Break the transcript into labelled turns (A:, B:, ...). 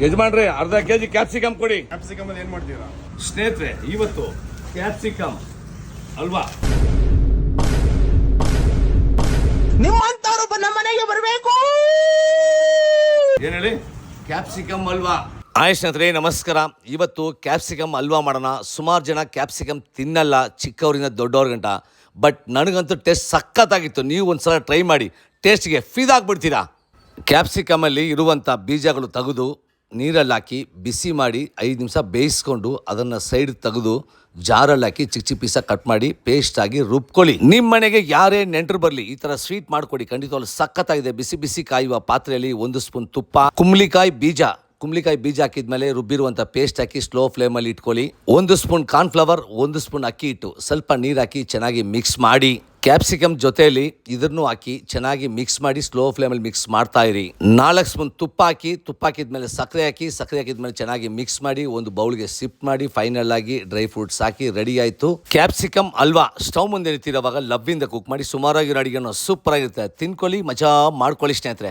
A: ಯಜಮಾನ್ರೆ ಅರ್ಧ KG capsicum ಕೊಡಿ.
B: ಕ್ಯಾಪ್ಸಿಕಮ್ ಏನ್ ಮಾಡ್ತೀರಾ
A: ಸ್ನೇಹಿತರೆ, ಇವತ್ತು ಕ್ಯಾಪ್ಸಿಕಮ್ ಅಲ್ವಾ.
C: ನಿಮ್ಮಂತವರು ನಮ್ಮ ಮನೆಗೆ ಬರಬೇಕು.
A: ಏನ್ ಹೇಳಿ? ಕ್ಯಾಪ್ಸಿಕಮ್ ಅಲ್ವಾ. ಸ್ನೇಹಿತರೆ ನಮಸ್ಕಾರ. ಇವತ್ತು ಕ್ಯಾಪ್ಸಿಕಮ್ ಅಲ್ವಾ ಮಾಡೋಣ. ಸುಮಾರು ಜನ ಕ್ಯಾಪ್ಸಿಕಮ್ ತಿನ್ನಲ್ಲ, ಚಿಕ್ಕವರಿಂದ ದೊಡ್ಡವ್ರಿಗಂಟ. ಬಟ್ ನನಗಂತೂ ಟೇಸ್ಟ್ ಸಖತ್ತಾಗಿತ್ತು. ನೀವು ಒಂದ್ಸಲ ಟ್ರೈ ಮಾಡಿ, ಟೇಸ್ಟ್ಗೆ ಫಿದಾಗ್ಬಿಡ್ತೀರಾ. ಕ್ಯಾಪ್ಸಿಕಮಲ್ಲಿ ಇರುವಂಥ ಬೀಜಗಳು ತೆಗೆದು ನೀರಲ್ಲಿ ಹಾಕಿ ಬಿಸಿ ಮಾಡಿ 5 ನಿಮಿಷ ಬೇಯಿಸ್ಕೊಂಡು ಅದನ್ನು ಸೈಡ್ ತೆಗೆದು ಜಾರಲ್ಲಿ ಹಾಕಿ ಚಿಕ್ಕ ಚಿಕ್ಕ ಪೀಸ ಕಟ್ ಮಾಡಿ ಪೇಸ್ಟ್ ಆಗಿ ರುಬ್ಕೊಳ್ಳಿ. ನಿಮ್ಮ ಮನೆಗೆ ಯಾರೇ ನೆಂಟರು ಬರಲಿ ಈ ಥರ ಸ್ವೀಟ್ ಮಾಡಿಕೊಡಿ. ಖಂಡಿತವಾಗ್ಲೂ ಸಖತ್ತಾಗಿದೆ. ಬಿಸಿ ಬಿಸಿ ಕಾಯುವ ಪಾತ್ರೆಯಲ್ಲಿ 1 ಸ್ಪೂನ್ ತುಪ್ಪ, ಕುಂಬಳಿಕಾಯಿ ಬೀಜ ಹಾಕಿದ್ಮೇಲೆ ರುಬ್ಬಿರುವಂಥ ಪೇಸ್ಟ್ ಹಾಕಿ ಸ್ಲೋ ಫ್ಲೇಮಲ್ಲಿ ಇಟ್ಕೊಳ್ಳಿ. 1 ಸ್ಪೂನ್ ಕಾರ್ನ್ಫ್ಲವರ್, 1 ಸ್ಪೂನ್ ಅಕ್ಕಿ ಹಿಟ್ಟು, ಸ್ವಲ್ಪ ನೀರು ಹಾಕಿ ಚೆನ್ನಾಗಿ ಮಿಕ್ಸ್ ಮಾಡಿ ಕ್ಯಾಪ್ಸಿಕಮ್ ಜೊತೆಯಲ್ಲಿ ಇದನ್ನು ಹಾಕಿ ಚೆನ್ನಾಗಿ ಮಿಕ್ಸ್ ಮಾಡಿ ಸ್ಲೋ ಫ್ಲೇಮಲ್ಲಿ ಮಿಕ್ಸ್ ಮಾಡ್ತಾ ಇರಿ. 4 ಸ್ಪೂನ್ ತುಪ್ಪ ಹಾಕಿದ್ಮೇಲೆ ಸಕ್ಕರೆ ಹಾಕಿದ್ಮೇಲೆ ಚೆನ್ನಾಗಿ ಮಿಕ್ಸ್ ಮಾಡಿ ಒಂದು ಬೌಲ್ಗೆ ಸಿಪ್ ಮಾಡಿ ಫೈನಲ್ ಆಗಿ ಡ್ರೈ ಫ್ರೂಟ್ಸ್ ಹಾಕಿ ರೆಡಿ ಆಯಿತು ಕ್ಯಾಪ್ಸಿಕಮ್ ಅಲ್ವಾ. ಸ್ಟವ್ ಮುಂದೆ ಇರ್ತಿರೋವಾಗ ಲವ್ವಿಂದ ಕುಕ್ ಮಾಡಿ ಸುಮಾರಾಗಿ ಅಡಿಗೆನೋ ಸೂಪರ್ ಆಗಿರುತ್ತೆ. ತಿನ್ಕೊಳ್ಳಿ, ಮಜಾ ಮಾಡ್ಕೊಳ್ಳಿ ಸ್ನೇಹಿತರೆ.